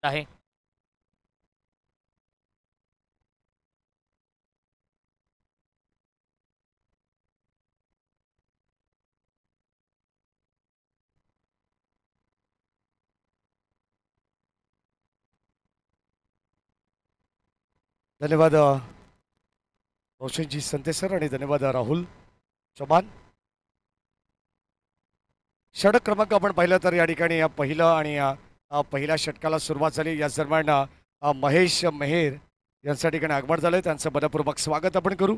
आहे. धन्यवाद रोशनजी संते सर आणि धन्यवाद राहुल चौहान. षटक क्रमांक आपण पाहिलं तर या ठिकाणी पहिलं आणि पहिल्या षटकाला सुरुवात झाली. या दरम्यान महेश मेहेर यांच्या ठिकाणी आगमन झालंय. त्यांचं मनपूर्वक स्वागत आपण करू.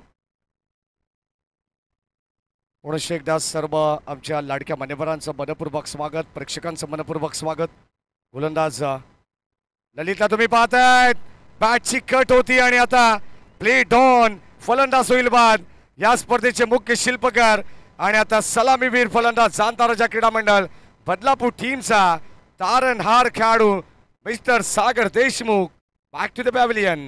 पुनश्च एकदा सर्व आमच्या लाडक्या मान्यवरांचं मनपूर्वक स्वागत, प्रेक्षकांचं मनपूर्वक स्वागत. गोलंदाज ललितला तुम्ही पाहतायत, बॅटची कट होती आणि आता प्ले डॉन फलंदाज होईल बाद. या स्पर्धेचे मुख्य शिल्पकार आणि आता सलामीवीर फलंदाज जाणता राजा क्रीडा मंडळ बदलापूर टीमचा तारणहार खेळाडू mister Sagar Deshmukh. Back to the pavilion.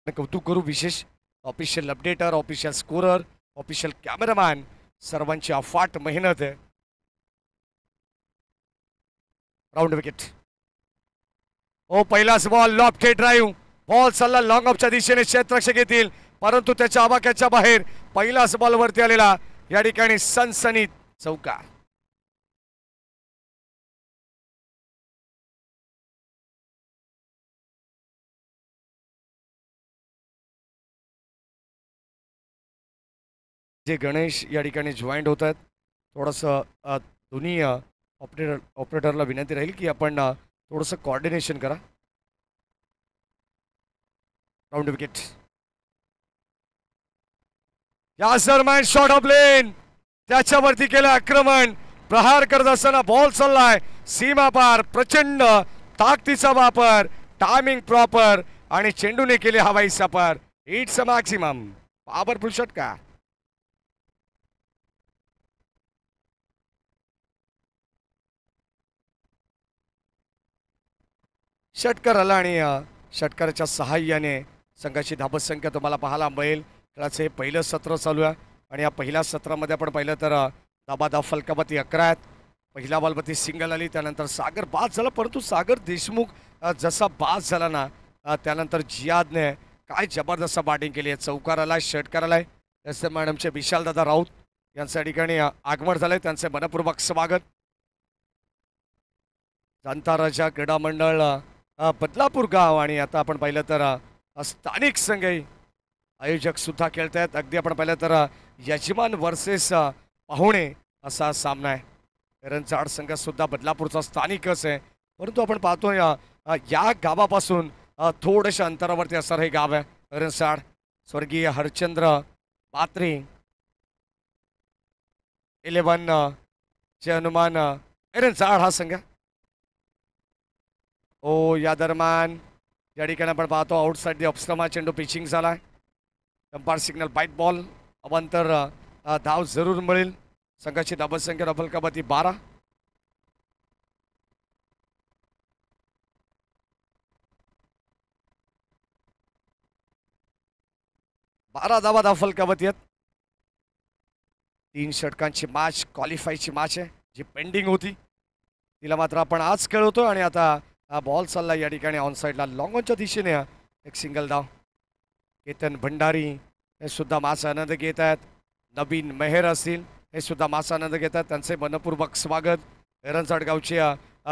कौतुक करू. विशेष official updater, official scorer, official cameraman सर्वांची अफाट मेहनत आहे. Round wicket. ओ पहिलाच बॉल लॉफ्टेड ड्राईव्ह. बॉल चालला लॉंग ऑफच्या दिशेने, क्षेत्ररक्षक येतील परंतु त्याच्या आवाक्याच्या बाहेर. पहिलाच बॉल वरती आलेला या ठिकाणी सनसनीत चौकार. जे गणेश या ठिकाणी जॉईंट होत आहेत, थोडंसं दोन्ही ऑपरेटरला विनंती राहील की आपण थोडंसं कोऑर्डिनेशन करा. Round wicket. या दरम्यान शॉट ऑफ लेन, त्याच्यावरती केलं आक्रमण. प्रहार करत असताना बॉल चाललाय सीमा पार. प्रचंड ताकदीचा वापर, टायमिंग प्रॉपर आणि चेंडूने केले हवाई सफर. इट्स अ मॅक्सिमम पॉवरफुल षटकार. षटकार आला आणि षटकाराच्या सहाय्याने संघाची धाबत संख्या तुम्हाला पाहायला मिळेल. खेळाचे पहिलं सत्र चालू आहे आणि या पहिल्या सत्रामध्ये आपण पाहिलं तर दाबादाब फलकावरती 11 आहेत. पहिल्या बॉलवरती सिंगल आली, त्यानंतर सागर बाद झाला. परंतु सागर देशमुख जसा बाद झाला ना, त्यानंतर जियादने काय जबरदस्त बॅटिंग केली आहे. चौकार आलाय, षटकार आलाय. त्याचे मॅडमचे विशालदादा राऊत यांच्या ठिकाणी आगमन झालंय. त्यांचे मनपूर्वक स्वागत. जाणता राजा क्रीडा मंडळ बदलापूर गाव आणि आता आपण पाहिलं तर स्थानिक संघ आयोजक सुद्धा खेळत आहेत. अगदी आपण पाहिलं तर यजमान वर्सेस पाहुणे असा सामना आहे. एरनचाड संघ सुद्धा बदलापूरचा स्थानिकच आहे, परंतु आपण पाहतोय या गावापासून थोड्याशा अंतरावरती असणार हे गाव आहे एरनचाड. स्वर्गीय हरचंद्र पात्रे 11 चे हनुमान एरनचाड हा संघ. ओ या दरम्यान या ठिकाणी आपण पाहतो आउटसाइड दी ऑफस्टमा चेंडू पिचिंग झालाय. Umpire signal bye ball. अवांतर धाव जरूर मिळेल. संघाची धाबत संख्या फलकावरती 12. धावा धाव फलकावरती आहेत. 3 षटकांची मॅच, क्वालिफायची मॅच आहे जी पेंडिंग होती, तिला मात्र आपण आज खेळवतो. आणि आता बॉल चालला या ठिकाणी ऑन साईडला लॉंग ऑनच्या दिशेने. एक सिंगल धाव. केतन भंडारी हे सुद्धा मासा आनंद घेत आहेत. नवीन मेहर असतील हे सुद्धा मासा आनंद घेत आहेत. त्यांचे मनपूर्वक स्वागत. एरनचाड गावचे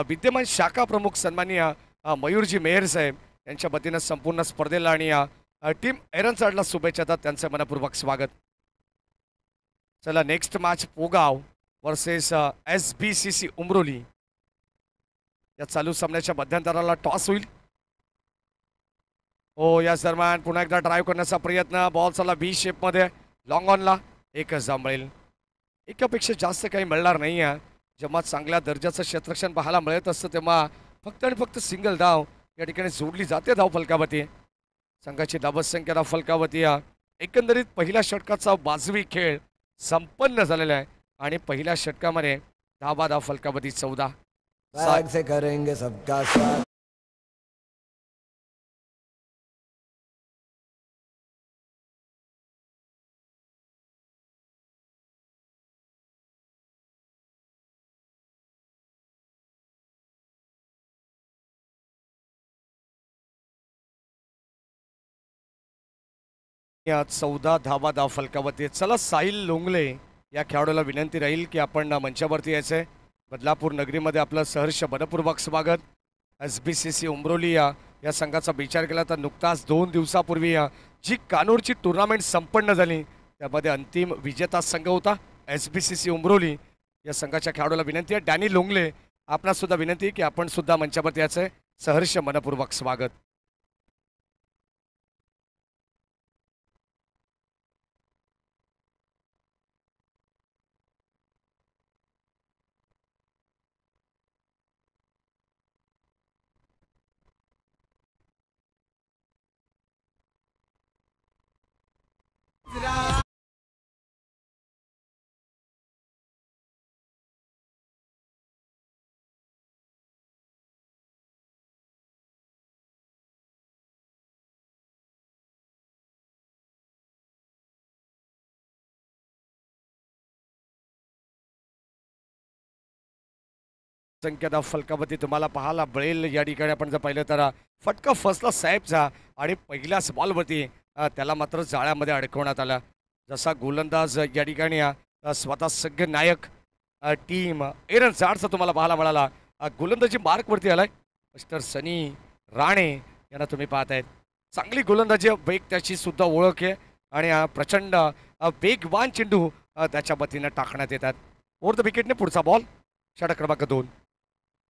विद्यमान शाखा प्रमुख सन्माननीय मयूरजी मेहर साहेब यांच्या वतीनं संपूर्ण स्पर्धेला आणि टीम एरनचाडला शुभेच्छा देतात, त्यांचे मनपूर्वक स्वागत. चला next match Pogaon versus SBCC Umroli. या चालू सामन्याच्या मध्यंतराला टॉस होईल. हो, याच दरम्यान पुन्हा एकदा ड्राईव्ह करण्याचा प्रयत्न. बॉल चालला बी शेपमध्ये, लॉंग ऑनला एकच धाव मिळेल. एकापेक्षा जास्त काही मिळणार नाही आहे. जेव्हा चांगल्या दर्जाचं क्षेत्ररक्षण पाहायला मिळत असतं तेव्हा फक्त आणि फक्त सिंगल धाव या ठिकाणी जोडली जाते धाव फलकावरती. संघाची धावसंख्या धाव फलकावरती. एकंदरीत पहिल्या षटकाचा बाजवी खेळ संपन्न झालेला आहे आणि पहिल्या षटकामध्ये धाव फलकावरती 14. से करेंगे सबका साथ. या 14 धावा धाव फलकावरती. चला साहिल लोंगले या खेळाडूला विनंती राहील की आपण मंचावरती यायचंय. बदलापूर नगरीमध्ये आपलं सहर्ष मनपूर्वक स्वागत. SBCC उमरोली या संघाचा विचार केला तर नुकताच 2 दिवसापूर्वी जी कानूरची टुर्नामेंट संपन्न झाली त्यामध्ये अंतिम विजेता संघ होता SBCC उमरोली. या संघाच्या खेळाडूला विनंती आहे, डॅनी लोंगले आपणास सुद्धा विनंती की आपण सुद्धा मंचावरती यायचंय. सहर्ष मनपूर्वक स्वागत. संख्या फलकावरती तुम्हाला पाहायला मिळेल. या ठिकाणी आपण जर पाहिलं तर फटका फसला साहेबचा आणि पहिल्याच बॉलवरती त्याला मात्र जाळ्यामध्ये अडकवण्यात आला. जसा गोलंदाज या ठिकाणी स्वतः संघ नायक टीम एरनचाडचा तुम्हाला पाहायला मिळाला. गोलंदाजी मार्कवरती आलाय मिस्टर सनी राणे यांना तुम्ही पाहतायत. चांगली गोलंदाजी, वेग त्याची सुद्धा ओळख आहे आणि प्रचंड वेगवान चेंडू त्याच्या वतीनं टाकण्यात येतात. ओव्हर द विकेटने पुढचा बॉल षटक क्रमांक 2.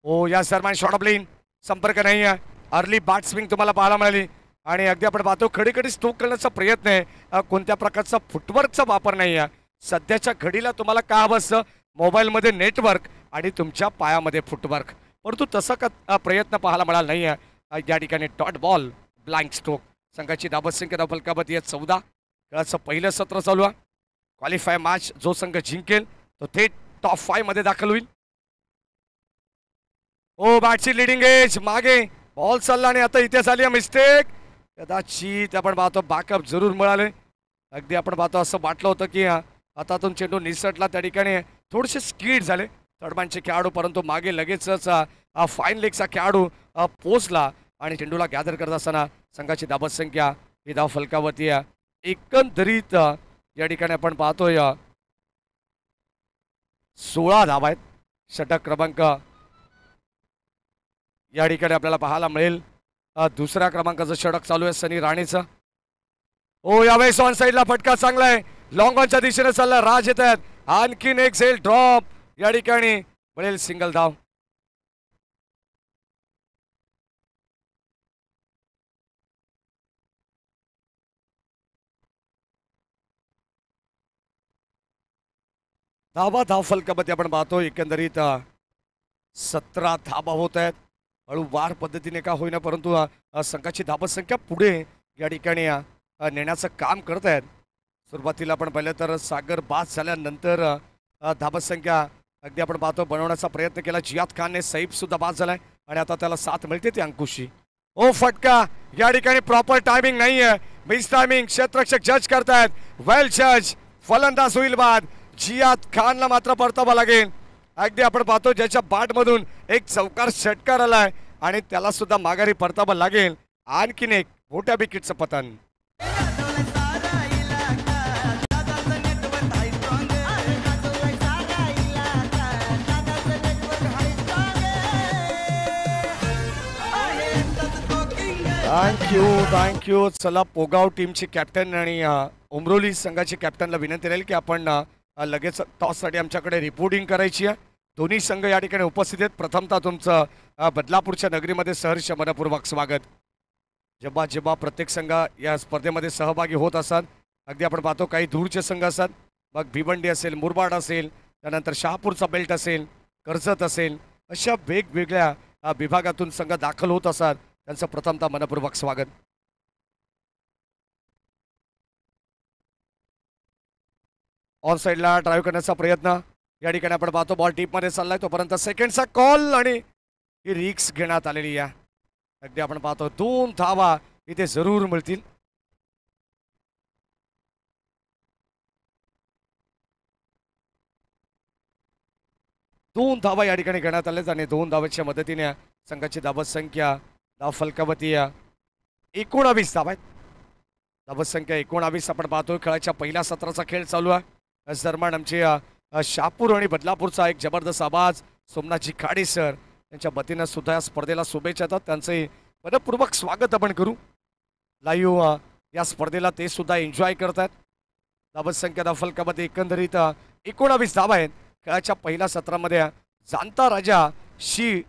ओ या दरम्यान शॉर्ट ऑफ लेन संपर्क नाही आहे. अर्ली बॅट स्विंग तुम्हाला पाहायला मिळाली आणि अगदी आपण पाहतो खडी स्ट्रोक करण्याचा प्रयत्न आहे. कोणत्या प्रकारचा फुटवर्कचा वापर नाही आहे. सध्याच्या घडीला तुम्हाला काय हवं असतं, मोबाईलमध्ये नेटवर्क आणि तुमच्या पायामध्ये फुटवर्क, परंतु तसा का प्रयत्न पाहायला मिळाला नाही आहे. या ठिकाणी डॉट बॉल ब्लँक स्ट्रोक. संघाची धावसंख्या धाव फलकावरती आहे 14. खेळाचं पहिलं सत्र चालू आहे. क्वालिफाय मॅच जो संघ जिंकेल तो थेट टॉप 5 मध्ये दाखल होईल. ओ बॅटची लिडिंग एज मागे बॉल चालला आणि आता इथे झाली मिस्टेक. कदाचित आपण पाहतो बॅकअप जरूर मिळाले. अगदी आपण पाहतो असं वाटलं होतं की हातातून चेंडू निसटला, त्या ठिकाणी थोडेसे स्कीड झाले थर्डमॅनचे खेळाडू, परंतु मागे लगेचच फाईन लेगचा खेळाडू पोचला आणि चेंडूला गॅदर करत असताना संघाची धावसंख्या ही धाव फलकावरती आहे. एकंदरीत या ठिकाणी आपण पाहतोय 16 धावा आहेत. षटक क्रमांक या ठिकाणी आपल्याला पाहायला मिळेल. दुसऱ्या क्रमांकाचं षटक चालू आहे सनी राणेचं. ओ यावेळेस ऑन साईडला फटका चांगला आहे, लॉंग ऑनच्या दिशेने चालला, राज येत आहेत. आणखीन एक झेल ड्रॉप, या ठिकाणी मिळेल सिंगल धाव. धाव फलकामध्ये आपण पाहतो एकंदरीत 17 धाबा होत आहेत. हळूवार पद्धतीने का होईना, परंतु संघाची धावसंख्या पुढे या ठिकाणी नेण्याचं काम करत आहेत. सुरुवातीला आपण पाहिलं तर सागर बाद झाल्यानंतर धावसंख्या अगदी आपण पाहतो बनवण्याचा प्रयत्न केला. जियाद खानने सैफ सुद्धा बाद झालाय आणि आता त्याला साथ मिळते ती अंकुशी. ओ फटका, या ठिकाणी प्रॉपर टायमिंग नाही आहे, मिस टायमिंग. क्षेत्ररक्षक जज करतायत, वेल जज. फलंदाज होईल बाद. जियाद खानला मात्र परतावा लागेल. अगदी आपण पाहतो ज्याच्या बॅटमधून एक चौकार षटकार आलाय आणि त्याला सुद्धा माघारी परतावा लागेल. आणखीन एक मोठ्या विकेटचं पतन. थँक्यू. चला पोगाव टीमची कॅप्टन आणि उमरोली संघाची कॅप्टनला विनंती राहील की आपण लगेच टॉससाठी आमच्याकडे रिपोर्टिंग करायची आहे. दोन्ही संघ या ठिकाणी उपस्थित आहेत. प्रथमतः तुमचं बदलापूरच्या नगरीमध्ये सहर्ष मनपूर्वक स्वागत. जेव्हा जेव्हा प्रत्येक संघ या स्पर्धेमध्ये सहभागी होत असतात, अगदी आपण पाहतो काही दूरचे संघ असतात, मग भिवंडी असेल, मुरबाड असेल, त्यानंतर शहापूरचा बेल्ट असेल, कर्जत असेल, अशा वेगवेगळ्या विभागातून संघ दाखल होत असतात. त्यांचं प्रथमतः मनपूर्वक स्वागत. ऑन साईडला ड्राईव्ह करण्याचा प्रयत्न या ठिकाणी आपण पाहतो. बॉल टीपमध्ये चाललाय तोपर्यंत सेकंडचा कॉल आणि ही रिक्स घेण्यात आलेली आहे. अगदी आपण पाहतो 2 धावा इथे जरूर मिळतील. दोन धावा या ठिकाणी घेण्यात आल्यात आणि 2 धावांच्या मदतीने संघाची धावत संख्या धाव फलकावती 19 धावा आहेत. धावत संख्या 19 आपण पाहतोय. खेळाच्या पहिल्या सत्राचा खेळ चालू आहे. दरम्यान आमचे शहापूर आणि बदलापूरचा एक जबरदस्त आवाज सोमनाथजी खाडे सर यांच्या वतीनं सुद्धा या स्पर्धेला शुभेच्छा येतात. त्यांचे मनपूर्वक स्वागत आपण करू. लाईव्ह या स्पर्धेला ते सुद्धा एन्जॉय करतात. धावत संख्या धाव फलकामध्ये एकंदरीत 19 धावा आहेत. खेळाच्या पहिल्या सत्रामध्ये जाणता राजा शी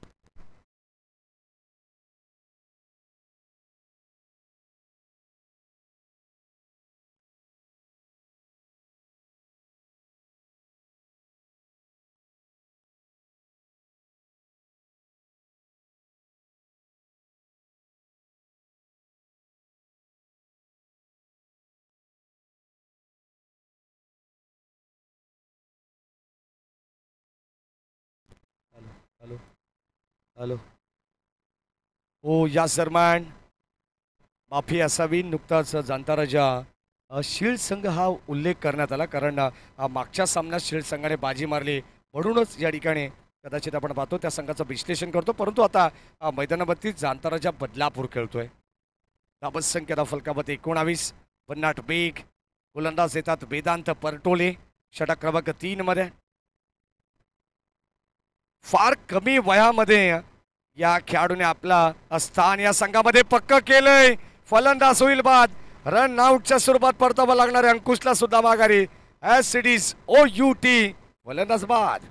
हॅलो हॅलो हो या दरम्यान माफी असावी. नुकताच जाणता राजा शील्ड संघ हा उल्लेख करण्यात आला कारण मागच्या सामन्यात शील्ड संघाने बाजी मारली म्हणूनच या ठिकाणी कदाचित आपण पाहतो त्या संघाचं विश्लेषण करतो. परंतु आता मैदानावरती जाणता राजा बदलापूर खेळतोय. धावत संख्या धाव फलकामध्ये 19. भन्नाट बेग गोलंदाज येतात वेदांत परटोले षटक क्रमांक 3 मध्ये. फार कमी वयामध्ये या खेळाडूने आपला स्थान या संघामध्ये पक्क केलंय. फलंदाज होईल बाद. रन आउटच्या स्वरूपात परतावा लागणाऱ्या अंकुशला सुद्धा माघारी. SCDs OUT फलंदाज बाद.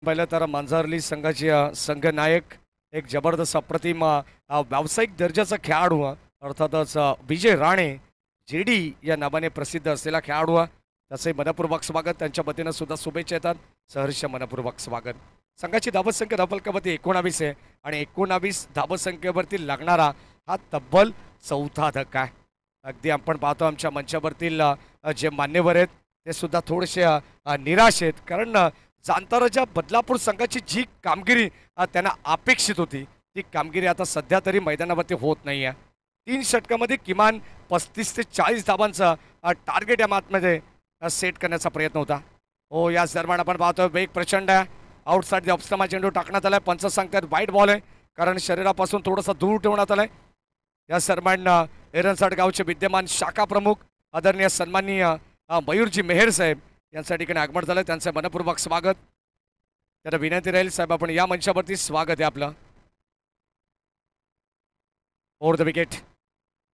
पहिलं तर मांजरली संघाची संघ नायक एक जबरदस्त अप्रतिम व्यावसायिक दर्जाचा खेळाडू अर्थातच विजय राणे JD या नावाने प्रसिद्ध असलेला खेळाडू. त्याचे मनपूर्वक स्वागत. त्यांच्या वतीनं सुद्धा शुभेच्छा येतात. सहर्ष मनपूर्वक स्वागत. संघाची धावत संख्या धावफलकावरती 19 आहे आणि 19 धावत संख्येवरती लागणारा हा तब्बल 4था धक्का आहे. अगदी आपण पाहतो आमच्या मंचावरतील जे मान्यवर आहेत ते सुद्धा थोडेसे निराश आहेत कारण जाणता राजा बदलापूर संघाची जी कामगिरी त्यांना अपेक्षित होती ती कामगिरी आता सध्या तरी मैदानावरती होत नाही आहे. 3 षटकामध्ये किमान 35 ते 40 धावांचा टार्गेट या मॅचमध्ये सेट करण्याचा प्रयत्न होता. हो या दरम्यान आपण पाहतोय वेग प्रचंड आहे. आउटसाइड ऑफस्टमा चेंडू टाकण्यात आलाय. पंच सांगतात वाईट बॉल आहे कारण शरीरापासून थोडासा दूर ठेवण्यात आलाय. या दरम्यान एरनसाड गावचे विद्यमान शाखा प्रमुख आदरणीय सन्माननीय मयूरजी मेहर साहेब यांच्या ठिकाणी आगमन झालं. त्यांचं मनपूर्वक स्वागत. त्यांना विनंती राहील साहेब आपण या मंचावरती स्वागत आहे आपलं. Over the wicket.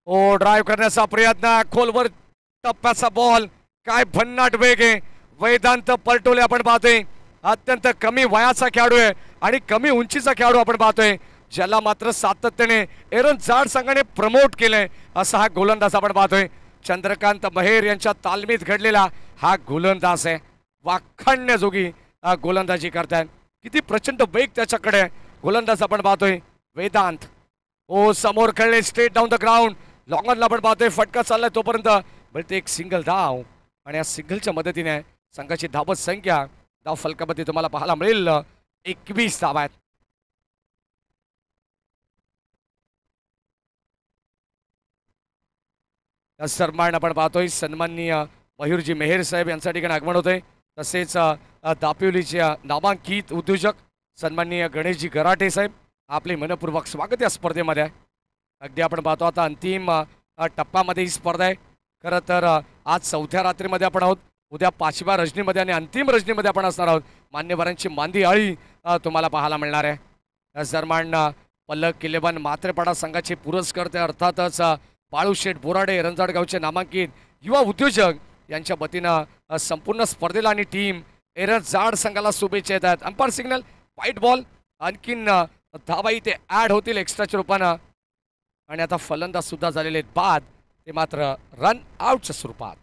ओ ड्राईव्ह करण्याचा प्रयत्न खोलवर टप्प्याचा बॉल. काय भन्नाट वेग आहे. वेदांत परटोले आपण पाहतोय अत्यंत कमी वयाचा खेळाडू आहे आणि कमी उंचीचा खेळाडू आपण पाहतोय ज्याला मात्र सातत्याने एरन जाड संघाने प्रमोट केलंय असा हा गोलंदाज आपण पाहतोय. चंद्रकांत महेर यांच्या तालमीत घडलेला हा गोलंदाज आहे. वाखाणण्याजोगी गोलंदाजी करतायत. किती प्रचंड वेग त्याच्याकडे. गोलंदाज आपण पाहतोय वेदांत. ओ समोर खेळले स्ट्रेट डाऊन द ग्राउंड. लॉंगनला आपण पाहतोय फटका चाललाय तोपर्यंत मिळते एक सिंगल धाव आणि या सिंगलच्या मदतीने संघाची धावत संख्या धाव फलकामध्ये तुम्हाला पाहायला मिळेल 21 धावा आहेत. या सन्मान आपण पाहतोय सन्माननीय मयूरजी मेहर साहेब यांच्या ठिकाणी आगमन होतंय. तसेच दापिवलीचे नामांकित उद्योजक सन्माननीय गणेशजी गराटे साहेब, आपले मनपूर्वक स्वागत या स्पर्धेमध्ये. अगदी आपण पाहतो आता अंतिम टप्प्यामध्ये ही स्पर्धा आहे. खरं तर आज चौथ्या रात्रीमध्ये आपण आहोत, उद्या पाचव्या रजनीमध्ये आणि अंतिम रजनीमध्ये आपण असणार आहोत. मान्यवरांची मांदी आळी तुम्हाला पाहायला मिळणार आहे. त्याच दरम्यान पल्लक किल्लेबान मात्रेपाडा संघाचे पुरस्कर्ते अर्थातच बाळूशेठ बोराडे रंजाडगावचे नामांकित युवा उद्योजक यांच्या वतीनं संपूर्ण स्पर्धेला आणि टीम एरंजाड संघाला शुभेच्छा येत आहेत. अंपायर सिग्नल व्हाईट बॉल, आणखीन धावा इथे ॲड होतील एक्स्ट्राच्या रूपानं. आणि आता फलंदाज सुद्धा झालेले आहेत बाद, ते मात्र रन आउटच्या स्वरूपात.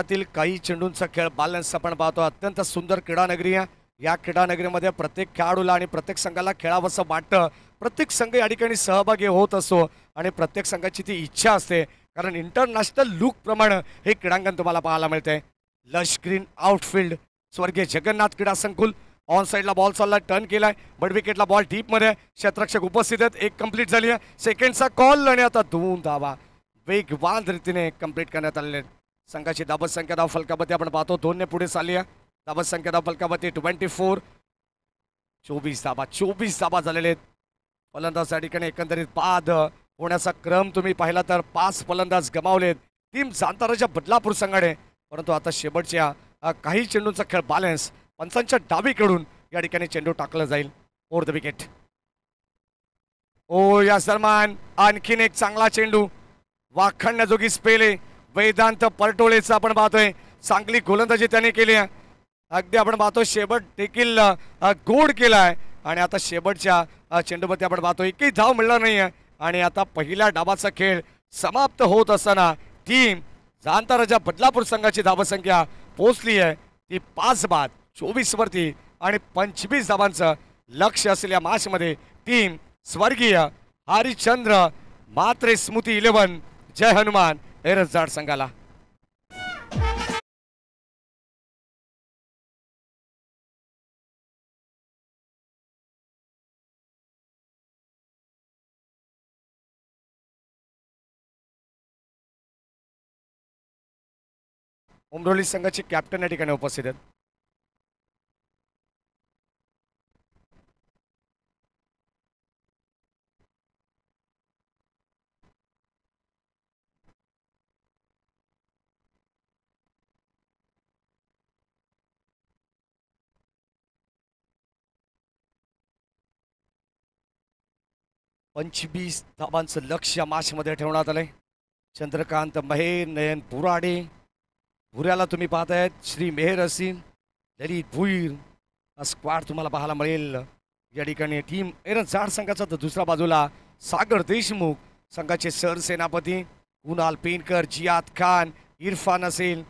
तील काही चेंडूंचा खेळ बॅलन्स आपण पाहतो. अत्यंत सुंदर क्रीडानगरी आहे. या क्रीडानगरीमध्ये प्रत्येक खेळाडूला आणि प्रत्येक संघाला खेळावंसं वाटतं. प्रत्येक संघ या ठिकाणी सहभागी होत असतो आणि प्रत्येक संघाची ती इच्छा असते, कारण इंटरनॅशनल लुक प्रमाणे हे क्रीडांगण तुम्हाला पाहायला मिळते. लश ग्रीन आउटफील्ड, स्वर्गीय जगन्नाथ क्रीडा संकुल. ऑन साईडला बॉल चालला, टर्न केलाय, बड विकेटला बॉल डीपमध्ये, क्षेत्ररक्षक उपस्थित आहेत. एक कंप्लीट झाली आहे, सेकंडचा कॉल आणि आता 2 धावा वेगवान रीतीने कंप्लीट करण्यात आलेले आहेत. संघाची धाबत संख्या धाव फलकावरती आपण पाहतो 2 ने पुढे चालली आहे. धाबत संख्या धाव फलकावरती 24. 24 धाबा झालेले आहेत. फलंदाज या ठिकाणी एकंदरीत बाद होण्याचा क्रम तुम्ही पाहिला तर 5 फलंदाज गमावलेत टीम जांताराच्या बदलापूर संघाने. परंतु आता शेवटच्या काही चेंडूंचा खेळ बॅलन्स, पंचांच्या डावीकडून या ठिकाणी चेंडू टाकला जाईल ओव्हर द विकेट. ओ या दरम्यान आणखीन एक चांगला चेंडू, वाखाणण्याजोगी स्पेल आहे. वेदांत परटोळेचा आपण पाहतोय, चांगली गोलंदाजी त्याने केली आहे. अगदी आपण पाहतो शेवट देखील गोड केलाय आणि आता शेवटच्या चेंडूमध्ये आपण पाहतो एकही धाव मिळणार नाही आहे. आणि आता पहिल्या डावाचा खेळ समाप्त होत असताना टीम जांताराच्या बदलापूर संघाची धावसंख्या पोहोचली आहे ती 5 बाद 24 वरती आणि 25 धावांचं लक्ष असलेल्या मॅचमध्ये टीम स्वर्गीय हरिश्चंद्र मात्रे स्मृती 11 जय हनुमान एरंजाड संघाला. उमरोली संघाचे कॅप्टन या ठिकाणी उपस्थित आहेत. पंचवीस धावांचं लक्ष या मॅचमध्ये ठेवण्यात आलंय. चंद्रकांत महेर, नयन बुराडे, भुऱ्याला तुम्ही पाहतायत श्री मेहर असीन, ललित भुईर हा स्क्वॉड तुम्हाला पाहायला मिळेल या ठिकाणी. टीम एरंजाड संघाचा तर दुसऱ्या बाजूला सागर देशमुख संघाचे सरसेनापती, कुणाल पेनकर, जियाद खान, इरफान असेल,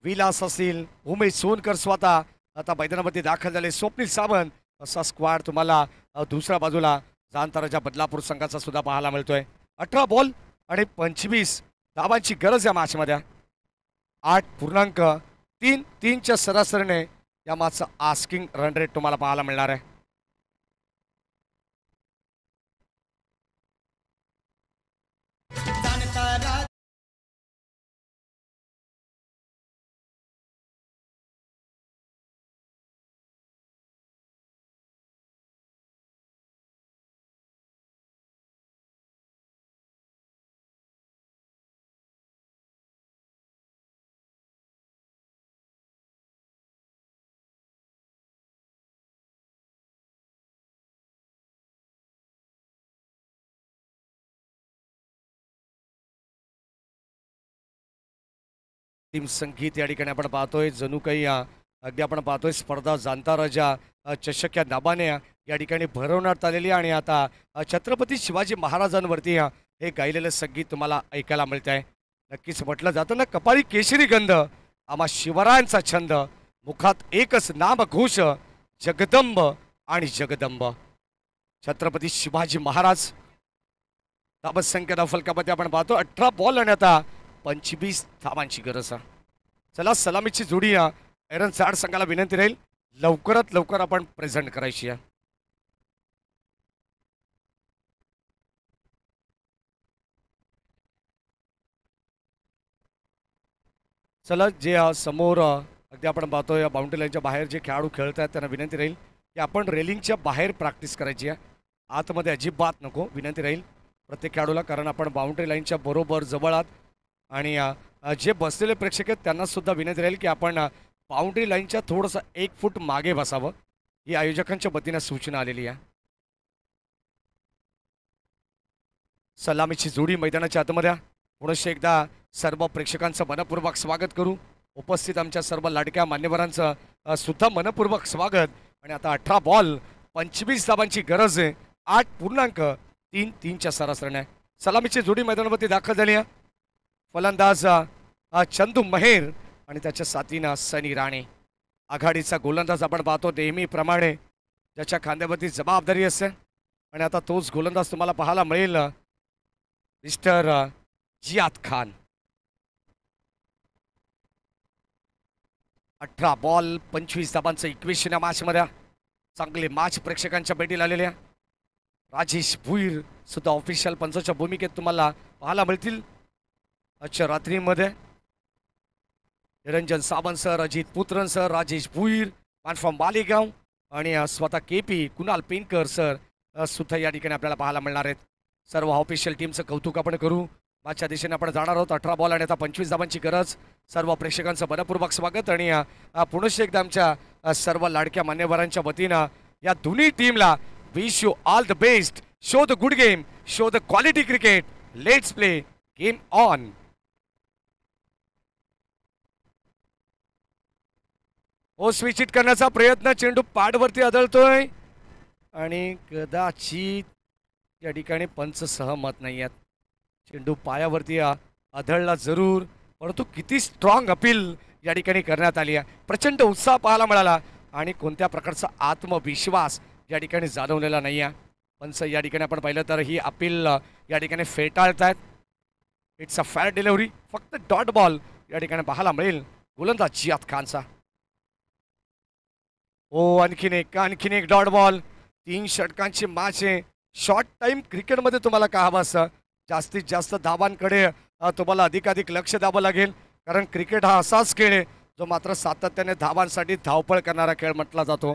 विलास असेल, उमेश सोनकर स्वतः आता मैदानामध्ये दाखल झाले, स्वप्नील सावंत असा स्क्वॉड तुम्हाला दुसऱ्या बाजूला जांताराच्या बदलापूर संघाचा सुद्धा पाहायला मिळतोय. 18 बॉल आणि 25 धावांची गरज या मॅचमध्ये. 8.33च्या सरासरीने या मॅचचा आस्किंग रन रेट तुम्हाला पाहायला मिळणार आहे. टीम संगीत या ठिकाणी आपण पाहतोय जणू काही अगदी आपण पाहतोय स्पर्धा जांताराजा चषक या नावाने या ठिकाणी भरवण्यात आलेली. आणि आता छत्रपती शिवाजी महाराजांवरती हे गायलेलं संगीत तुम्हाला ऐकायला मिळत आहे. नक्कीच म्हटलं जातं ना, कपाळी केशरी गंध आम्हा शिवरायांचा छंद. मुखात एकच नाम घोष, जगदंब आणि जगदंब. छत्रपती शिवाजी महाराज. धाबसंख्या धावफलकामध्ये आपण पाहतो 18 बॉल आणि आता 25 धावांची गरज आहे. चला सलामीची जोडी एरन चाड संघाला विनंती राहील लवकरात लवकर आपण प्रेझेंट करायची आहे. चला जे समोर अगदी आपण पाहतो या बाउंड्री लाईनच्या बाहेर जे खेळाडू खेळत आहेत त्यांना विनंती राहील की आपण रेलिंगच्या बाहेर प्रॅक्टिस करायची आहे. आतमध्ये अजिबात नको. विनंती राहील प्रत्येक खेळाडूला, कारण आपण बाउंड्री लाईनच्या बरोबर जवळ आहात. आणि जे बसलेले प्रेक्षक आहेत त्यांना सुद्धा विनंती राहील की आपण बाउंड्री लाईनच्या थोडंसं 1 फूट मागे बसावं. ही आयोजकांच्या वतीनं सूचना आलेली आहे. सलामीची जोडी मैदानाच्या आतमध्ये. पुनश्च एकदा सर्व प्रेक्षकांचं मनपूर्वक स्वागत करू. उपस्थित आमच्या सर्व लाडक्या मान्यवरांचं सुद्धा मनपूर्वक स्वागत. आणि आता 18 बॉल 25 धावांची गरज आहे. 8.33च्या सरासरीने सलामीची जोडी मैदानामध्ये दाखल झाली आहे. फलंदाज चंदू महेर आणि त्याच्या साथीनं सनी राणे. आघाडीचा गोलंदाज आपण पाहतो नेहमीप्रमाणे ज्याच्या खांद्यावरती जबाबदारी असते. आणि आता तोच गोलंदाज तुम्हाला पाहायला मिळेल मिस्टर जियाद खान. 18 बॉल 25 धाबांचं इक्वेशन या मॅचमध्ये. चांगले मॅच प्रेक्षकांच्या भेटीला आलेल्या. राजेश भुईर सुद्धा ऑफिशियल पंचाच्या भूमिकेत तुम्हाला पाहायला मिळतील आजच्या रात्रीमध्ये. Niranjan Sawant sir, Ajit Putran sir, Rajesh Bhuir, man from Malegaon आणि स्वतः KP कुणाल पेनकर सर सुद्धा या ठिकाणी आपल्याला पाहायला मिळणार आहेत. सर्व ऑफिशियल टीमचं कौतुक आपण करू. मॅचच्या दिशेने आपण जाणार आहोत. 18 बॉल आणि आता 25 धावांची गरज. सर्व प्रेक्षकांचं मनपूर्वक स्वागत. आणि पुनश्च एकदा आमच्या सर्व लाडक्या मान्यवरांच्या वतीनं या दोन्ही टीमला wish you all the best. Show the good game, show the quality cricket. Let's play game on. Switch hit करण्याचा प्रयत्न, चेंडू पॅडवरती आदळतोय आणि कदाचित या ठिकाणी पंच सहमत नाही आहेत. चेंडू पायावरती आदळला जरूर, परंतु किती स्ट्रॉंग अपील या ठिकाणी करण्यात आली आहे. प्रचंड उत्साह पाहायला मिळाला आणि कोणत्या प्रकारचा आत्मविश्वास या ठिकाणी जाणवलेला नाही आहे. पंच या ठिकाणी आपण पाहिलं तर ही अपील या ठिकाणी फेटाळत आहेत. It's a fair delivery. फक्त डॉट बॉल या ठिकाणी पाहायला मिळेल गोलंदाज जियाद खानचा. आणखीन एक डॉट बॉल. 3 षटकांची मॅच आहे. शॉर्ट टाइम क्रिकेटमध्ये तुम्हाला का हवं असं जास्तीत जास्त धावांकडे तुम्हाला अधिकाधिक लक्ष द्यावं लागेल, कारण क्रिकेट हा असाच खेळ आहे जो मात्र सातत्याने धावांसाठी धावपळ करणारा खेळ म्हटला जातो.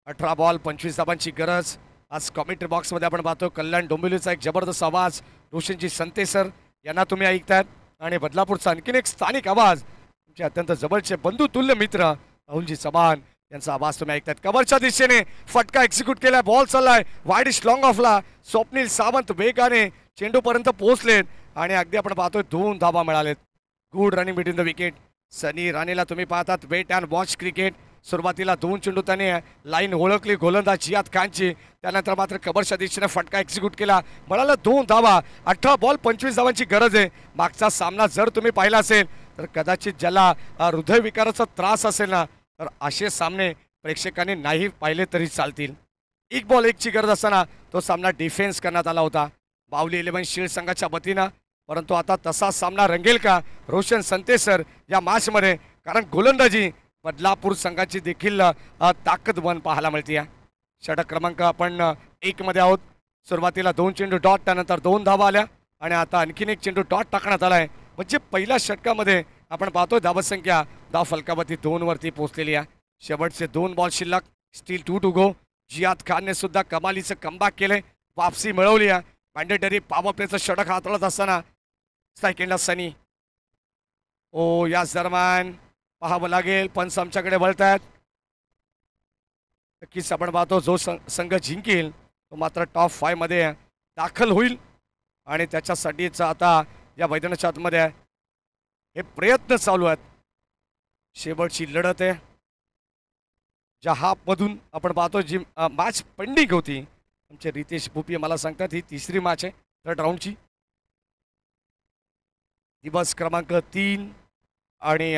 18 बॉल 25 धावांची गरज. आज कॉमेंट्री बॉक्समध्ये आपण पाहतो कल्याण डोंबिवलीचा एक जबरदस्त आवाज रोशनजी संते सर यांना तुम्ही ऐकतायत. आणि बदलापूरचा आणखीन एक स्थानिक आवाज तुमचे अत्यंत जवळचे बंधू तुल्य मित्र राहुलजी चव्हाण यांचा आवाज तुम्ही ऐकतायत. कव्हरच्या दिशेने फटका एक्झिक्यूट केलाय. बॉल चाललाय वाईड लॉंग ऑफला. स्वप्नील सावंत वेगाने चेंडूपर्यंत पोहोचलेत आणि अगदी आपण पाहतोय 2 धावा मिळालेत. Good running between the wicket. Sunny राणेला तुम्ही पाहतात वेट अँड वॉच क्रिकेट. सुरुवातीला 2 चेंडू त्याने लाईन ओळखली गोलंदाज जियाद खानची. त्यानंतर मात्र कव्हरच्या दिशेने फटका एक्झिक्यूट केला. मिळाला 2 धावा. 18 बॉल 25 धावांची गरज आहे. मागचा सामना जर तुम्ही पाहिला असेल तर कदाचित ज्याला हृदयविकाराचा त्रास असेल ना तर असे सामने प्रेक्षकांनी नाही पाहिले तरी चालतील. 1 बॉल 1 ची गरज असताना तो सामना डिफेन्स करण्यात आला होता बावली 11 शील्ड संघाच्या वतीनं. परंतु आता तसा सामना रंगेल का रोशन संते सर या मॅचमध्ये, कारण गोलंदाजी बदलापूर संघाची देखील ताकदवन पाहायला मिळते. षटक क्रमांक आपण 1 मध्ये आहोत. सुरुवातीला 2 चेंडू डॉट, त्यानंतर 2 धावा आल्या आणि आता आणखीन 1 चेंडू डॉट टाकण्यात आलाय. म्हणजे पहिल्या षटकामध्ये आपण पाहतोय धावसंख्या धाव फलकावरती 2 वरती पोहोचलेली आहे. शेवटचे 2 बॉल शिल्लक. Steel 2 to go. जियाद खानने सुद्धा कमालीचं कमबॅक केलंय, वापसी मिळवली आहे. मॅन्डेटरी पॉवर प्लेचं षटक हाताळत असताना सेकंडला सनी. याच दरम्यान पाहावं लागेल पंच आमच्याकडे वळतायत. नक्कीच आपण पाहतो जो संघ जिंकेल तो मात्र टॉप 5 मध्ये दाखल होईल आणि त्याच्यासाठीच आता या मैदानाच्या आतमध्ये हे प्रयत्न चालू आहेत. शेवटची लढत आहे ज्या हाफमधून आपण पाहतो जी मॅच पेंडिंग होती. आमचे रितेश भुपिये मला सांगतात ही 3री मॅच आहे 3rd राऊंडची. दिवस क्रमांक 3 आणि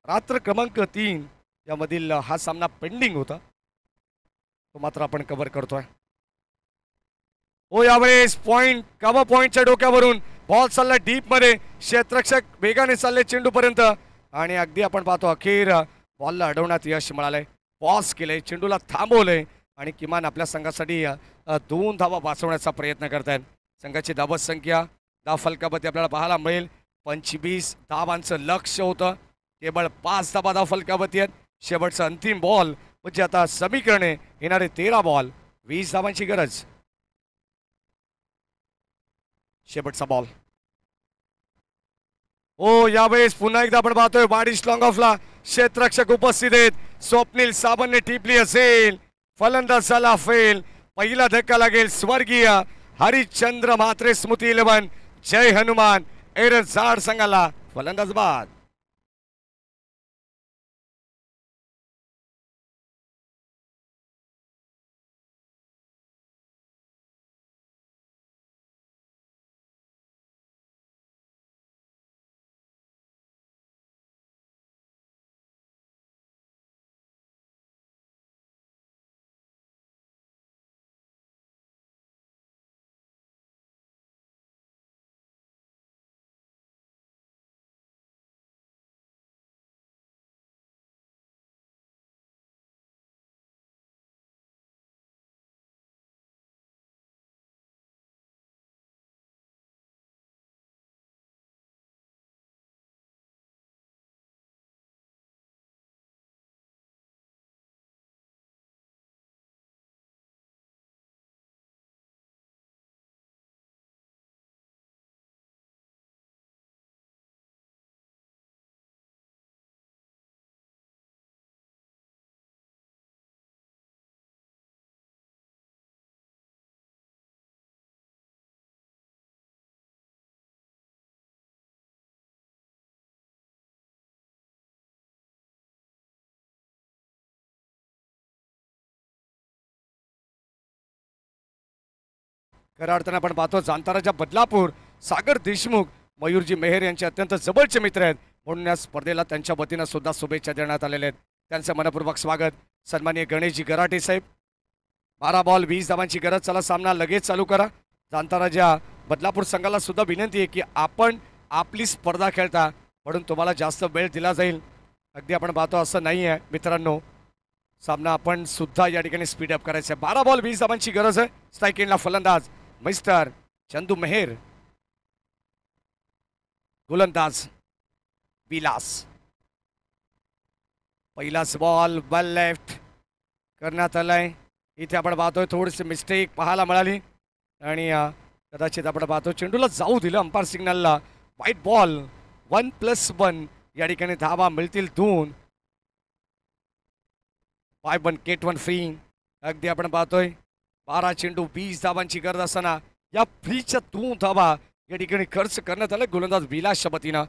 रात्र क्रमांक 3 त्यामधील हा सामना पेंडिंग होता, तो मात्र आपण कव्हर करतोय. हो, यावेळेस पॉइंट कव्हर पॉइंटच्या डोक्यावरून बॉल चालला डीप मध्ये, क्षेत्ररक्षक वेगाने चालले चेंडूपर्यंत आणि अगदी आपण पाहतो अखेर बॉलला अडवण्यात यश मिळालंय. पॉज केलंय, चेंडूला थांबवलंय आणि किमान आपल्या संघासाठी 2 धावा वाचवण्याचा प्रयत्न करतायत. संघाची धावत संख्या धाव फलकावरती आपल्याला पाहायला मिळेल. 25 धावांचं लक्ष होतं, केवळ 5 धावा धाव फलकावरती आहेत. शेवटचा अंतिम बॉल म्हणजे आता समीकरणे येणारे 13 बॉल, 20 धावांची गरज. शेवटचा बॉल. हो, यावेळेस पुन्हा एकदा आपण पाहतोय वाडिश लॉंग ऑफला क्षेत्ररक्षक उपस्थित आहेत. स्वप्नील साबणने टिपली असेल, फलंदाज झाला फेल. पहिला धक्का लागेल स्वर्गीय हरिश्चंद्र म्हात्रे स्मृती 11 जय हनुमान एरझाड संघाला. फलंदाज बाद. खऱ्या अर्थाने आपण पाहतो जाणताराच्या बदलापूर सागर देशमुख मयूरजी मेहर यांचे अत्यंत जवळचे मित्र आहेत, म्हणून या स्पर्धेला त्यांच्या वतीनं सुद्धा शुभेच्छा देण्यात आलेल्या आहेत. त्यांचं मनपूर्वक स्वागत. सन्माननीय गणेशजी गराटे साहेब. 12 बॉल 20 धावांची गरज. चला सामना लगेच चालू करा. जाणताराच्या बदलापूर संघाला सुद्धा विनंती आहे की आपण आपली स्पर्धा खेळता, म्हणून तुम्हाला जास्त वेळ दिला जाईल. अगदी आपण पाहतो असं नाही आहे मित्रांनो, सामना आपण सुद्धा या ठिकाणी स्पीडअप करायचं आहे. 12 बॉल 20 धावांची गरज आहे. स्ट्राईक एंडला फलंदाज मिस्टर चंदू मेहर, गोलंदाज विलास. पहिलाच बॉल बॉल लेफ्ट करण्यात आलाय. इथे आपण पाहतोय थोडीशी मिस्टेक पाहायला मिळाली आणि कदाचित आपण पाहतो चेंडूला जाऊ दिलं अंपायर सिग्नलला. वाईट बॉल. 1+1 या ठिकाणी धावा मिळतील 2. 5 केट 1 फ्री. अगदी आपण पाहतोय 12 चेंडू 20 धावांची गरज असताना या फ्रीच्या 2 धावा या ठिकाणी खर्च करण्यात आला गोलंदाज विलासच्या वतीनं.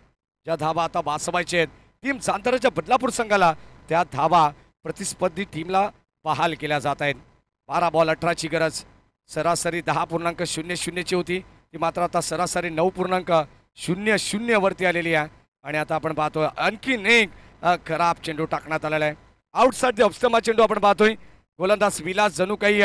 ज्या धावा आता वाचवायच्या आहेत टीम जाणताराच्या बदलापूर संघाला, त्या धावा प्रतिस्पर्धी टीमला बहाल केल्या जात आहेत. 12 बॉल 18ची गरज. सरासरी 10.00 ची होती, ती मात्र आता सरासरी 9.00 वरती आलेली आहे. आणि आता आपण पाहतोय आणखीन एक खराब चेंडू टाकण्यात आलेला आहे. आउटसाइड द ऑफ चेंडू आपण पाहतोय. गोलंदाज विलास जणू काही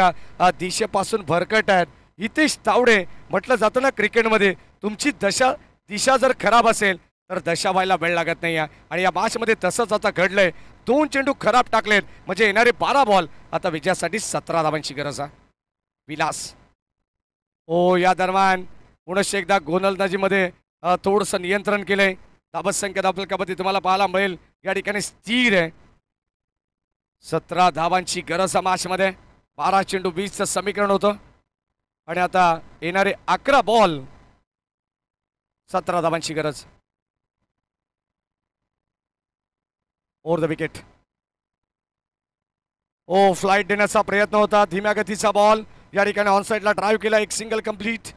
दिशेपासून भरकट आहेत. हितेश तावडे, म्हटलं जातं ना क्रिकेटमध्ये, तुमची दिशा जर खराब असेल तर दशा व्हायला वेळ लागत नाही आहे. आणि या मॅचमध्ये तसंच आता घडलंय. 2 चेंडू खराब टाकलेत म्हणजे येणारे 12 बॉल आता विजयासाठी 17 धावांची गरज आहे. विलास. ओ, या दरम्यान पुनश्च एकदा गोलंदाजीमध्ये थोडंसं नियंत्रण केलंय. धावत संख्या धावफलकामध्ये तुम्हाला पाहायला मिळेल या ठिकाणी स्थिर आहे. 17 धावांची गरज या मॅचमध्ये. 12 चेंडू 20चं समीकरण होतं आणि आता येणारे 11 बॉल 17 धावांची गरज. Over the wicket. ओ, फ्लाइट देण्याचा प्रयत्न होता. धीम्या गतीचा बॉल या ठिकाणी ऑनसाइडला ड्राईव्ह केला. एक सिंगल कंप्लीट.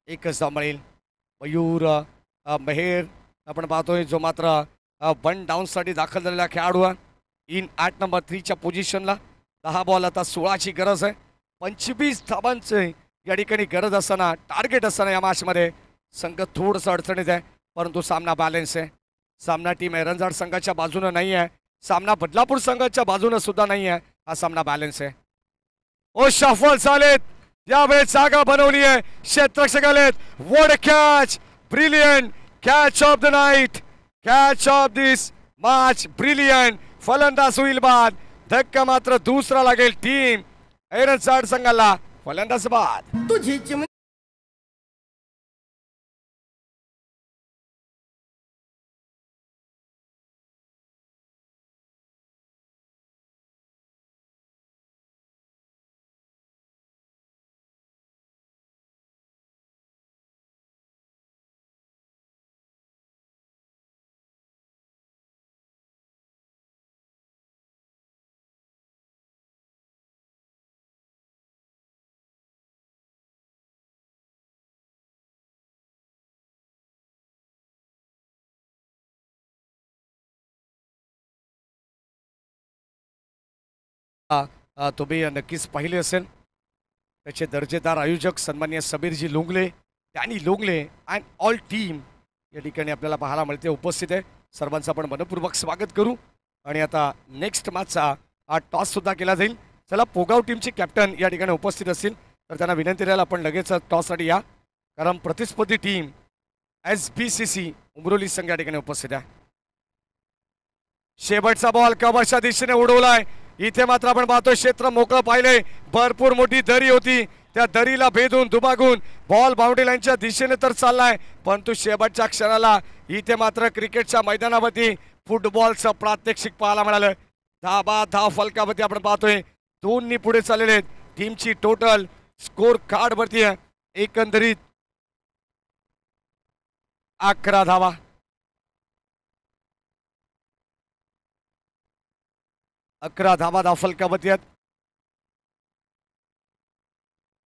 एकच धाव मिळेल. मयूर मेहर आपण पाहतोय जो मात्र 1 डाऊनसाठी दाखल झालेला खेळाडू आहे. इन 8 नंबर 3च्या पोझिशनला. 10 बॉल आता 16ची गरज आहे. 25 धावांचे या ठिकाणी गरज असताना, टार्गेट असताना या मॅचमध्ये संघ थोडंसं अडचणीत आहे, परंतु सामना बॅलन्स आहे. सामना टीम एरंजाड संघाच्या बाजूनं नाही आहे. सामना बदलापूर संघाच्या बाजूने सुद्धा नाही आहे, हा सामना बॅलन्स आहे. ओ शफल झालेत, यावेळेस जागा बनवली आहे, क्षेत्ररक्षक आलेत. What catch, brilliant catch of the night, catch of this match, brilliant. फलंदाज होईल बाद, धक्का मात्र दुसरा लागेल टीम ऐरनसाड संघाला. फलंदाज बाद. तुझी तुम्ही नक्कीच पाहिले असेल. त्याचे दर्जेदार आयोजक सन्माननीय समीरजी लोंगले, डॅनी लोंगले अँड ऑल टीम या ठिकाणी आपल्याला पाहायला मिळते, उपस्थित आहे. सर्वांचं आपण मनपूर्वक स्वागत करू. आणि आता नेक्स्ट मॅचचा हा टॉस सुद्धा केला जाईल. चला, पोगाव टीमचे कॅप्टन या ठिकाणी उपस्थित असतील तर त्यांना विनंती राहील आपण लगेच टॉससाठी या, कारण प्रतिस्पर्धी टीम SBCC उमरोली संघ या ठिकाणी उपस्थित आहे. शेवटचा बॉल कव्हरच्या दिशेने उडवलाय. इथे मात्र आपण पाहतोय क्षेत्र मोकळं पाहिलंय, भरपूर मोठी दरी होती, त्या दरीला भेदून दुभागून बॉल बाउंड्री लाईनच्या दिशेने तर चाललाय, परंतु शेवटच्या क्षणाला इथे मात्र क्रिकेटच्या मैदानावरती फुटबॉलचं प्रात्यक्षिक पाहायला मिळालं. धाव फलकावरती आपण पाहतोय 2 पुढे चाललेले आहेत. टीमची टोटल स्कोर कार्ड वरती आहे एकंदरीत 11 धावा. फलकावरती आहेत.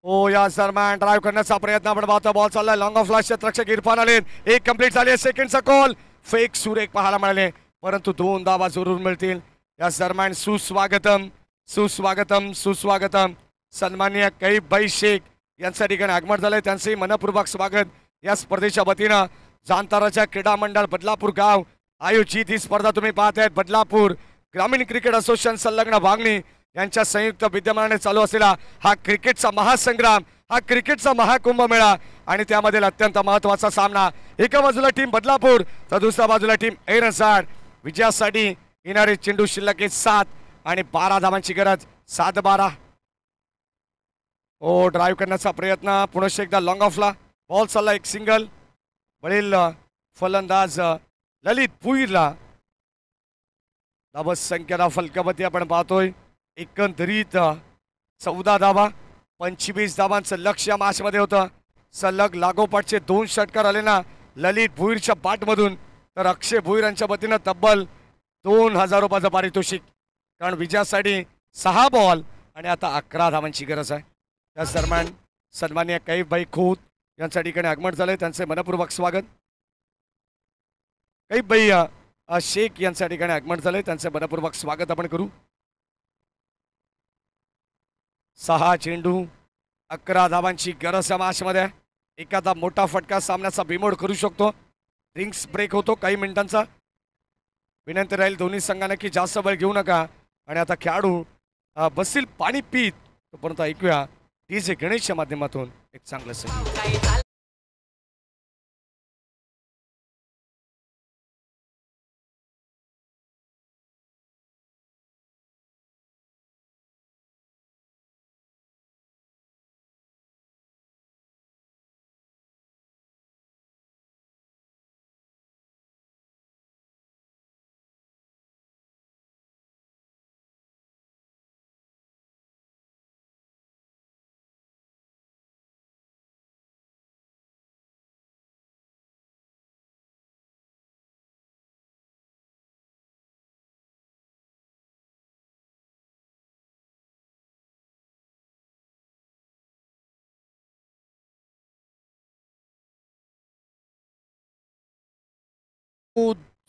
ओ या दरम्यान ड्राईव्ह करण्याचा प्रयत्न आपण पाहतो. बॉल चाललाय लॉंग ऑफ लास्ट, क्षेत्ररक्षक इरफान आले, एक कंप्लीट झाली. सेकंडचा कॉल फेक सुरेख पाहायला मिळाले, परंतु 2 धावा जरूर मिळतील. या दरम्यान सुस्वागतम सुस्वागतम सुस्वागतम सन्माननीय कैफभाई शेख यांच्या ठिकाणी आगमन झालंय, त्यांचंही मनपूर्वक स्वागत. या स्पर्धेच्या वतीनं जांताराच्या क्रीडा मंडळ बदलापूर गाव आयोजित ही स्पर्धा तुम्ही पाहतायत. बदलापूर ग्रामीण क्रिकेट असोसिएशन संलग्न वागणी यांच्या संयुक्त विद्यमानाने चालू असलेला हा क्रिकेटचा महासंग्राम, हा क्रिकेटचा महाकुंभमेळा, आणि त्यामधील अत्यंत महत्वाचा सामना. एका बाजूला टीम बदलापूर तर दुसऱ्या बाजूला टीम ऐरनसाड. विजयासाठी येणारे चेंडू शिल्लक 7 आणि 12 धावांची गरज. 7-12. ओ ड्राईव्ह करण्याचा प्रयत्न, पुनश्च एकदा लॉंग ऑफला बॉल चालला, एक सिंगल. वडील फलंदाज ललित भुईरला. धावस संख्या फलकावरती आपण पाहतोय एकंदरीत 14 धावा. 25 धावांचं लक्ष या मॅचमध्ये होतं. सलग लागोपाठचे 2 षटकार आले ना ललित भुईरच्या बॅटमधून, तर अक्षय भुईर यांच्या वतीनं तब्बल 2000 रुपयाचं पारितोषिक, कारण विजयासाठी 6 बॉल आणि आता 11 धावांची गरज आहे. त्याच दरम्यान सन्माननीय कैफभाई खोत यांच्या ठिकाणी आगमन झालंय, त्यांचे मनपूर्वक स्वागत. कैफभाई शेख यांच्या ठिकाणी आगमन झालंय, त्यांचे मनपूर्वक स्वागत आपण करू. 6 चेंडू 11 धावांची गरज या मॅचमध्ये. एखादा मोठा फटका सामन्याचा बिमोड करू शकतो. ड्रिंक्स ब्रेक होतो काही मिनिटांचा. विनंती राहील दोन्ही संघांना की जास्त वेळ घेऊ नका. आणि आता खेळाडू बसतील पाणी पीत, तोपर्यंत ऐकूया DJ गणेशच्या माध्यमातून एक चांगलं संगीत.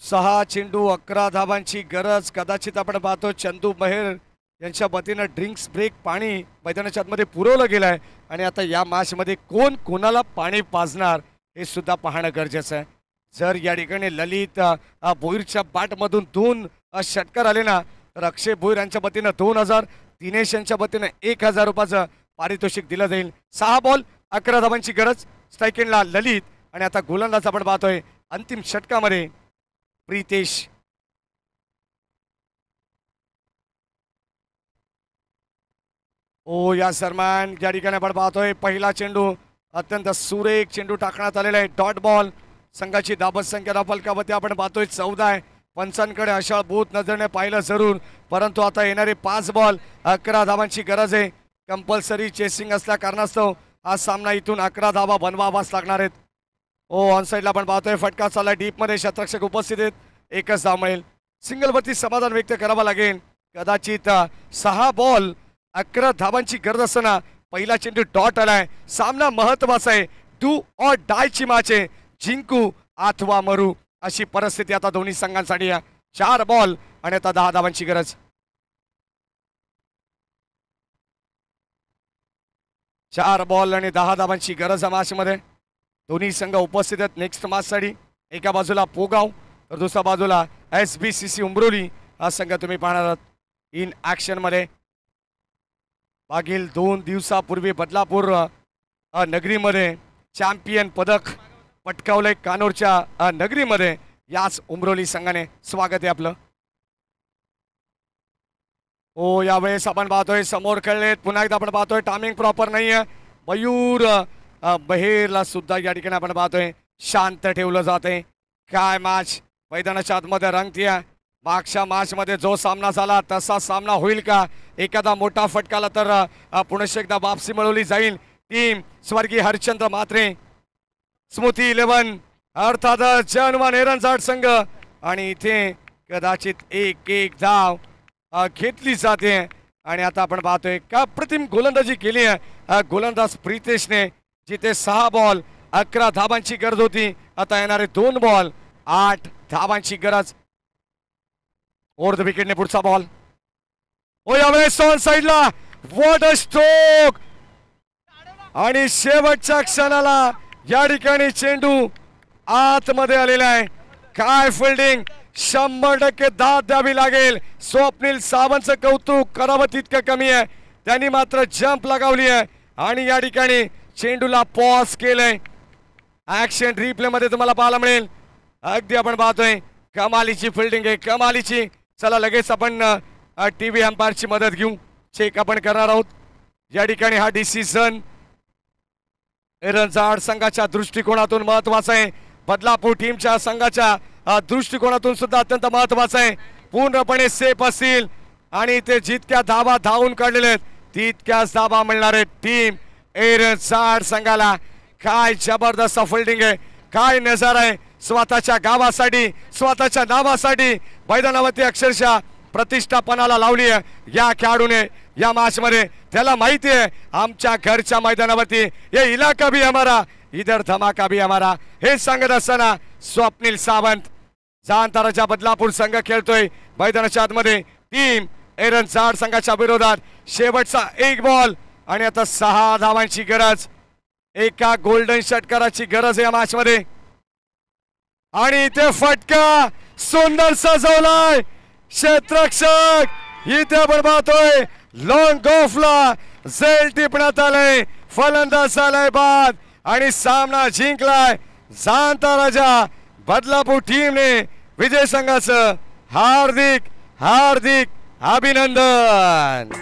सहा चेंडू 11 धावांची गरज. कदाचित आपण पाहतो चंदू मेहर यांच्या वतीनं ड्रिंक्स ब्रेक पाणी मैदानाच्या आतमध्ये पुरवलं गेलं आहे. आणि आता या मॅचमध्ये कोण कोणाला पाणी पाजणार हे सुद्धा पाहणं गरजेचं आहे. जर या ठिकाणी ललित भोईरच्या बॅटमधून 2 षटकार आले ना तर अक्षय भोईर यांच्या वतीनं 2000, दिनेश यांच्या वतीनं 1000 रुपयाचं पारितोषिक दिलं जाईल. 6 बॉल 11 धावांची गरज. स्ट्रायकिंगला ललित आणि आता गोलंदाज आपण पाहतोय अंतिम षटकामध्ये प्रितेश. ओ या सरमान या ठिकाणी आपण पाहतोय पहिला चेंडू अत्यंत सुरेख चेंडू टाकण्यात आलेला आहे. Dot ball. संघाची दाबत संख्या धावफलकावरती आपण पाहतोय 14 आहे. पंचांकडे अशा भूत नजरेने पाहिलं जरूर, परंतु आता येणारे 5 बॉल 11 धावांची गरज आहे. कंपल्सरी चेसिंग असल्या कारणास्तव हा सामना इथून 11 धावा बनवावाच लागणार आहेत. ओ ऑन साईडला आपण पाहतोय फटका चालला डीप मध्ये. शतरक्षक उपस्थित आहेत. एकच धाव मिळेल. सिंगलवरती समाधान व्यक्त करावं लागेल. कदाचित 6 बॉल 11 धावांची गरज असताना पहिला चेंडू डॉट आलाय. सामना महत्वाचा आहे. डू ऑर डाय ची मॅच आहे. जिंकू अथवा मरू अशी परिस्थिती आता दोन्ही संघांसाठी आहे. 4 बॉल आणि आता 10 धावांची गरज. 4 बॉल आणि 10 धावांची गरज या मॅच मध्ये. दोन्ही संघ उपस्थित आहेत नेक्स्ट मॅच साठी. एका बाजूला पोगाव तर दुसऱ्या बाजूला SBCC उमरोली हा संघ तुम्ही पाहणार आहात इन ऍक्शन मध्ये. मागील 2 दिवसापूर्वी बदलापूर नगरीमध्ये चॅम्पियन पदक पटकावलंय. कानोरच्या नगरीमध्ये याच उमरोली संघाने स्वागत आहे आपलं. ओ यावेळेस आपण पाहतोय समोर खेळलेत. पुन्हा एकदा आपण पाहतोय टायमिंग प्रॉपर नाहीये. मयूर बहेरला सुद्धा या ठिकाणी आपण पाहतोय शांत ठेवलं जाते. काय मॅच मैदानाच्या आतमध्ये रंगतीये. मागच्या मॅच मध्ये जो सामना झाला तसा सामना होईल का? एखादा मोठा फटकाला तर पुन्हा एकदा वापसी मिळवली जाईल. टीम स्वर्गीय हरिश्चंद्र म्हात्रे, स्मृती 11 अर्थातच जनवान एरनजाड संघ आणि इथे कदाचित एक धाव घेतली जाते. आणि आता आपण पाहतोय का प्रतिम गोलंदाजी केली आहे गोलंदाज प्रितेशने. जिथे 6 बॉल 11 धावांची गरज होती, आता येणारे 2 बॉल 8 धावांची गरज. ओव्हर द विकेटने पुढचा बॉल. ओ यावेळेस ऑन साइडला व्हॉट अ स्ट्रोक. आणि शेवटच्या क्षणाला या ठिकाणी चेंडू आतमध्ये आलेला आहे. काय फिल्डिंग. 100% दाद द्यावी लागेल. स्वप्नील सावंतचं कौतुक करावं तितकं कमी आहे. त्यांनी मात्र जंप लगावली आहे आणि या ठिकाणी चेंडूला पॉज केलंय. ऍक्शन रिप्ले मध्ये तुम्हाला पाहायला मिळेल. अगदी आपण पाहतोय कमालीची फिल्डिंग आहे, कमालीची. चला लगेच आपण टीव्ही अंपायरची मदत घेऊ. चेक आपण करणार आहोत. या ठिकाणी हा डिसिजन एरनजाड संघाच्या दृष्टिकोनातून महत्वाचा आहे. बदलापूर टीमच्या संघाच्या दृष्टिकोनातून सुद्धा अत्यंत महत्वाचा आहे. पूर्णपणे सेफ असतील आणि ते जितक्या धावा धावून काढलेले आहेत तितक्याच धावा मिळणार आहेत टीम एरनजाड संघाला. काय जबरदस्त फिल्डिंग आहे, काय नजारा आहे. स्वतःच्या गावासाठी, स्वतःच्या नावासाठी मैदानावरती अक्षरशः प्रतिष्ठापनाला लावली आहे या खेळाडूने या मॅच मध्ये. त्याला माहिती आहे आमच्या घरच्या मैदानावरती ये इलाका भी हमारा, इधर धमाका भी हमारा. हे सांगत असताना स्वप्नील सावंत जाणताराच्या बदलापूर संघ खेळतोय मैदानाच्या आतमध्ये. टीम एरनजाड संघाच्या विरोधात शेवटचा 1 बॉल आणि आता 6 धावांची गरज. एका गोल्डन षटकाराची गरज आहे या मॅच मध्ये. आणि इथे फटका सुंदर सजवलाय क्षेत्ररक्षक. इथे आपण पाहतोय लॉंग ऑफला झेल टिपण्यात आलंय. फलंदाज झालाय बाद आणि सामना जिंकलाय जाणताराच्या बदलापूर टीमने. विजय संघाचं हार्दिक हार्दिक अभिनंदन.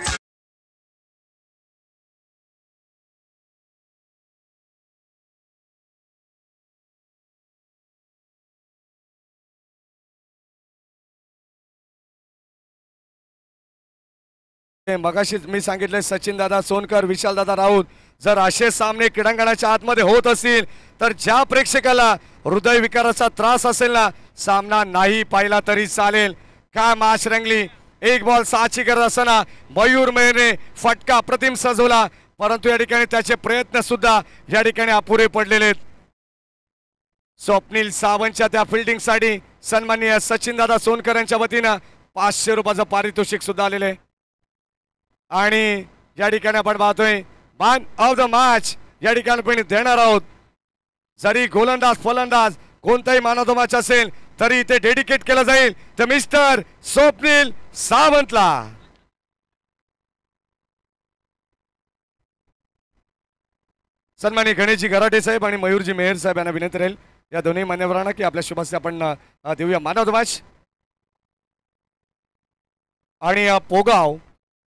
मगाशी मी सांगितले सचिन दादा सोनकर, विशाल दादा राऊत, जर असे सामने क्रीडांगणाच्या आतमध्ये होत असतील तर ज्या प्रेक्षकाला हृदयविकाराचा त्रास असेल ना, सामना नाही पाहिला तरी चालेल. काय मॅच रंगली. 1 बॉल 6 ची गरज असताना मयूर मेहरने फटका प्रतिम सजवला, परंतु या ठिकाणी त्याचे प्रयत्न सुद्धा या ठिकाणी अपुरे पडलेले आहेत. स्वप्नील सावंतच्या त्या फिल्डिंग साठी सन्माननीय सचिन दादा सोनकर यांच्या वतीनं 500 रुपयाचं पारितोषिक सुद्धा आलेलं आहे. आणि या ठिकाणी आपण पाहतोय मॅन ऑफ द मॅच या ठिकाणी पण देणार आहोत. जरी गोलंदाज फलंदाज कोणताही मॅन ऑफ द मॅच असेल तरी इथे डेडिकेट केलं जाईल तर मिस्टर स्वप्नील सावंतला. सन्माननीय गणेशजी गराटे साहेब आणि मयूरजी मेहर साहेब यांना विनंती राहील या दोन्ही मान्यवरांना की आपल्या शुभास्ते आपण देऊया मानवध्वज. आणि पोगाव